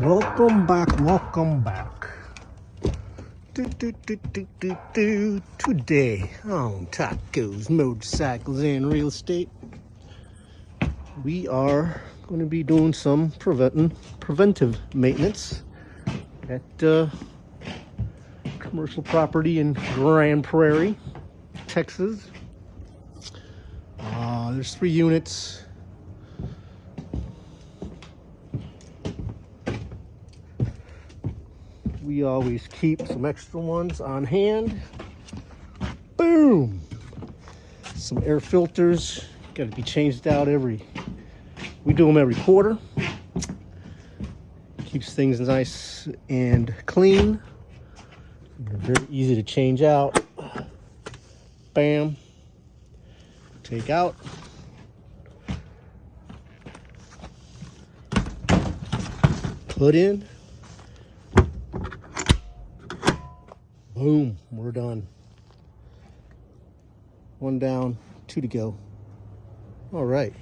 Welcome back, welcome back. Today on Tacos, Motorcycles, and Real Estate, we are going to be doing some preventive maintenance at commercial property in Grand Prairie, Texas. There's 3 units. We always keep some extra ones on hand. Boom! Some air filters got to be changed out we do them every quarter. Keeps things nice and clean. They're very easy to change out. Bam. Take out. Put in. Boom, we're done. 1 down, 2 to go. All right.